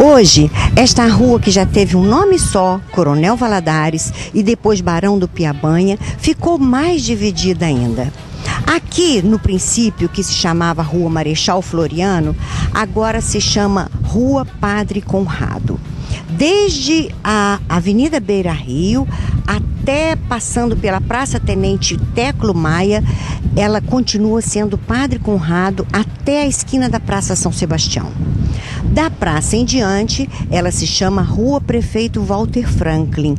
Hoje, esta rua, que já teve um nome só, Coronel Valadares, e depois Barão do Piabanha, ficou mais dividida ainda. Aqui, no princípio, que se chamava Rua Marechal Floriano, agora se chama Rua Padre Conrado. Desde a Avenida Beira Rio até passando pela Praça Tenente Teclo Maia, ela continua sendo Padre Conrado até a esquina da Praça São Sebastião. Da praça em diante, ela se chama Rua Prefeito Walter Franklin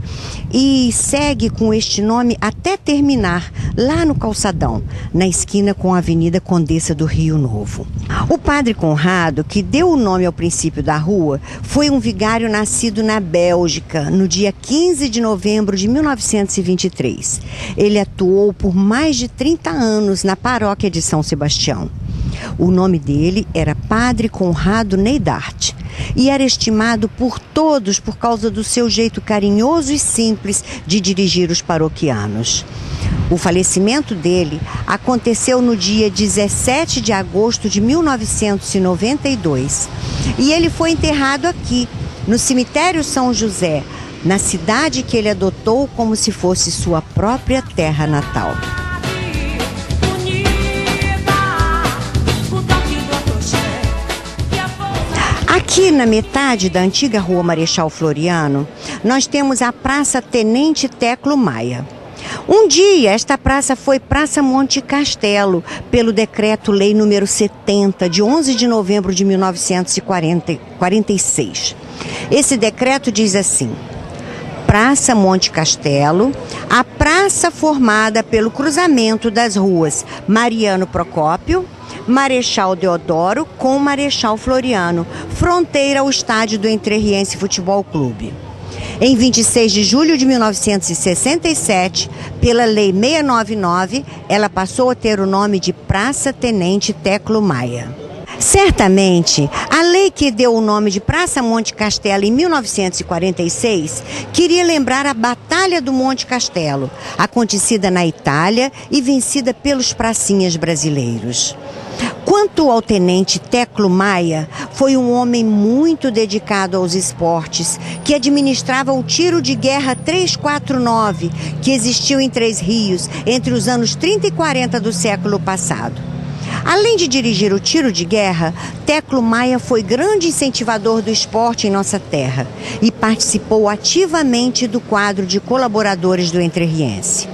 e segue com este nome até terminar lá no Calçadão, na esquina com a Avenida Condessa do Rio Novo. O Padre Conrado, que deu o nome ao princípio da rua, foi um vigário nascido na Bélgica, no dia 15 de novembro de 1923. Ele atuou por mais de 30 anos na paróquia de São Sebastião. O nome dele era Padre Conrado Neidart e era estimado por todos por causa do seu jeito carinhoso e simples de dirigir os paroquianos. O falecimento dele aconteceu no dia 17 de agosto de 1992 e ele foi enterrado aqui, no cemitério São José, na cidade que ele adotou como se fosse sua própria terra natal. Aqui na metade da antiga Rua Marechal Floriano, nós temos a Praça Tenente Teclo Maia. Um dia, esta praça foi Praça Monte Castelo, pelo Decreto-Lei número 70, de 11 de novembro de 1946. Esse decreto diz assim: Praça Monte Castelo, a praça formada pelo cruzamento das ruas Mariano Procópio, Marechal Deodoro com Marechal Floriano, fronteira ao estádio do Entrerriense Futebol Clube. Em 26 de julho de 1967, pela Lei 699, ela passou a ter o nome de Praça Tenente Teclo Maia. Certamente, a lei que deu o nome de Praça Monte Castelo em 1946 queria lembrar a Batalha do Monte Castelo, acontecida na Itália e vencida pelos pracinhas brasileiros. Quanto ao tenente Teclo Maia, foi um homem muito dedicado aos esportes, que administrava o tiro de guerra 349, que existiu em Três Rios entre os anos 30 e 40 do século passado. Além de dirigir o tiro de guerra, Teclo Maia foi grande incentivador do esporte em nossa terra e participou ativamente do quadro de colaboradores do Entrerriense.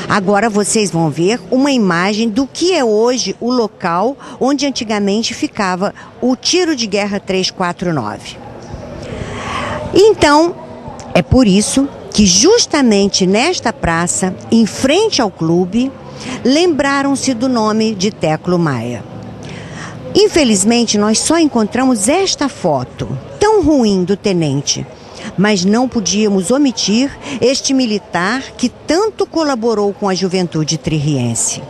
Agora vocês vão ver uma imagem do que é hoje o local onde antigamente ficava o tiro de guerra 349. Então, é por isso que justamente nesta praça, em frente ao clube, lembraram-se do nome de Teclo Maia. Infelizmente, nós só encontramos esta foto tão ruim do tenente, mas não podíamos omitir este militar que tanto colaborou com a juventude tririense.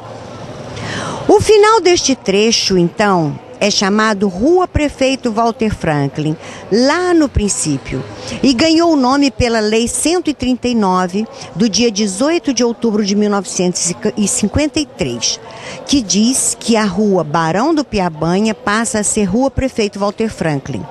O final deste trecho, então, é chamado Rua Prefeito Walter Franklin, lá no princípio, e ganhou o nome pela Lei 139, do dia 18 de outubro de 1953, que diz que a Rua Barão do Piabanha passa a ser Rua Prefeito Walter Franklin.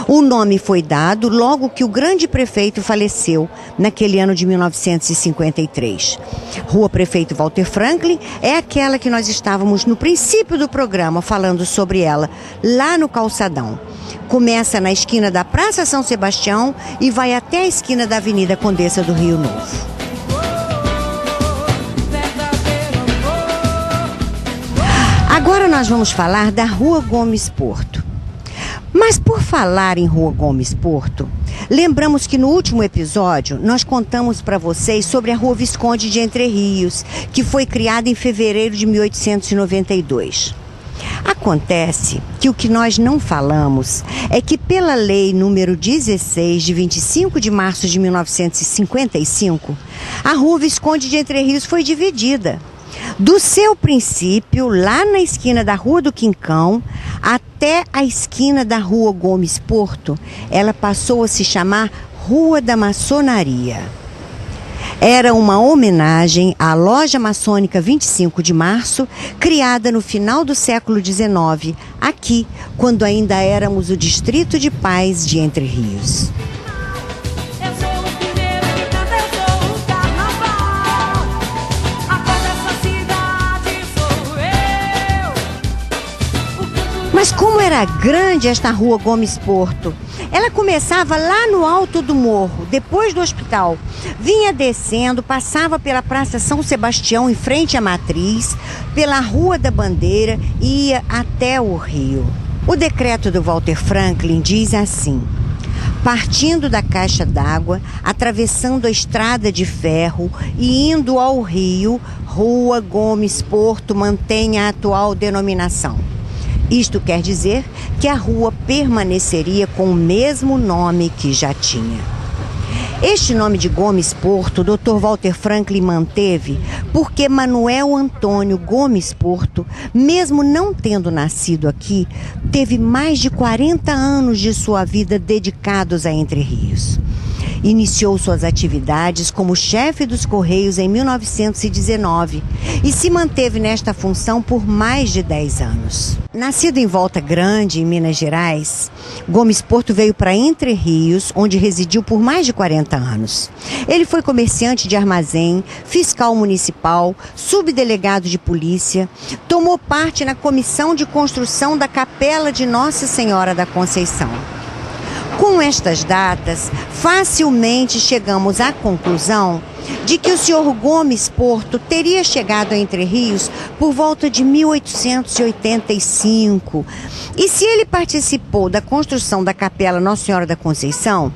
O nome foi dado logo que o grande prefeito faleceu, naquele ano de 1953. Rua Prefeito Walter Franklin é aquela que nós estávamos no princípio do programa falando sobre ela, lá no Calçadão. Começa na esquina da Praça São Sebastião e vai até a esquina da Avenida Condessa do Rio Novo. Agora nós vamos falar da Rua Gomes Porto. Mas por falar em Rua Gomes Porto, lembramos que no último episódio nós contamos para vocês sobre a Rua Visconde de Entre Rios, que foi criada em fevereiro de 1892. Acontece que o que nós não falamos é que pela Lei número 16, de 25 de março de 1955, a Rua Visconde de Entre Rios foi dividida. Do seu princípio, lá na esquina da Rua do Quincão, até a esquina da Rua Gomes Porto, ela passou a se chamar Rua da Maçonaria. Era uma homenagem à Loja Maçônica 25 de Março, criada no final do século XIX, aqui, quando ainda éramos o Distrito de Paz de Entre Rios. Mas como era grande esta rua Gomes Porto? Ela começava lá no alto do morro, depois do hospital. Vinha descendo, passava pela Praça São Sebastião, em frente à Matriz, pela Rua da Bandeira e ia até o Rio. O decreto do Walter Franklin diz assim: partindo da caixa d'água, atravessando a estrada de ferro e indo ao Rio, Rua Gomes Porto mantém a atual denominação. Isto quer dizer que a rua permaneceria com o mesmo nome que já tinha. Este nome de Gomes Porto, o Dr. Walter Franklin manteve porque Manuel Antônio Gomes Porto, mesmo não tendo nascido aqui, teve mais de 40 anos de sua vida dedicados a Entre Rios. Iniciou suas atividades como chefe dos Correios em 1919 e se manteve nesta função por mais de 10 anos. Nascido em Volta Grande, em Minas Gerais, Gomes Porto veio para Entre Rios, onde residiu por mais de 40 anos. Ele foi comerciante de armazém, fiscal municipal, subdelegado de polícia, tomou parte na comissão de construção da Capela de Nossa Senhora da Conceição. Com estas datas, facilmente chegamos à conclusão de que o senhor Gomes Porto teria chegado a Entre Rios por volta de 1885. E se ele participou da construção da Capela Nossa Senhora da Conceição,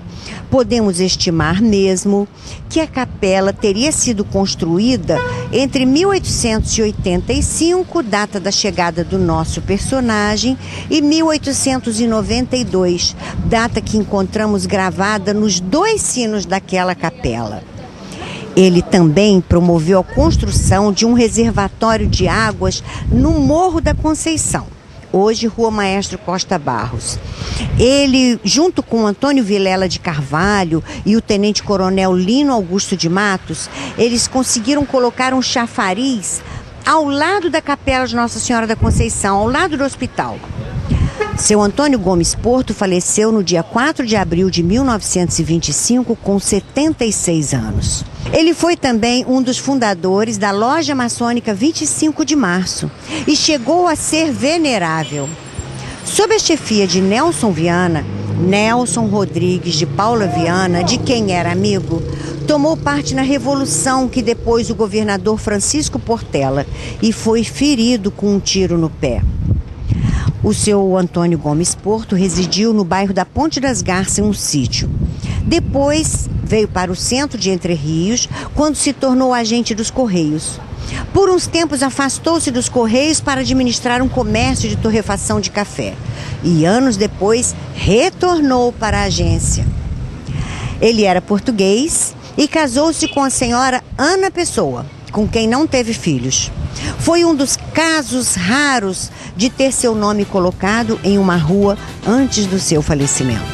podemos estimar mesmo que a capela teria sido construída entre 1885, data da chegada do nosso personagem, e 1892, data que encontramos gravada nos 2 sinos daquela capela. Ele também promoveu a construção de um reservatório de águas no Morro da Conceição, hoje Rua Maestro Costa Barros. Ele, junto com Antônio Vilela de Carvalho e o tenente-coronel Lino Augusto de Matos, eles conseguiram colocar um chafariz ao lado da Capela de Nossa Senhora da Conceição, ao lado do hospital. Seu Antônio Gomes Porto faleceu no dia 4 de abril de 1925, com 76 anos. Ele foi também um dos fundadores da Loja Maçônica 25 de Março e chegou a ser venerável. Sob a chefia de Nelson Viana, Nelson Rodrigues de Paula Viana, de quem era amigo, tomou parte na Revolução que depois o governador Francisco Portela e foi ferido com um tiro no pé. O seu Antônio Gomes Porto residiu no bairro da Ponte das Garças, em um sítio. Depois veio para o centro de Entre Rios, quando se tornou agente dos Correios. Por uns tempos afastou-se dos Correios para administrar um comércio de torrefação de café. E anos depois retornou para a agência. Ele era português e casou-se com a senhora Ana Pessoa, com quem não teve filhos. Foi um dos casos raros de ter seu nome colocado em uma rua antes do seu falecimento.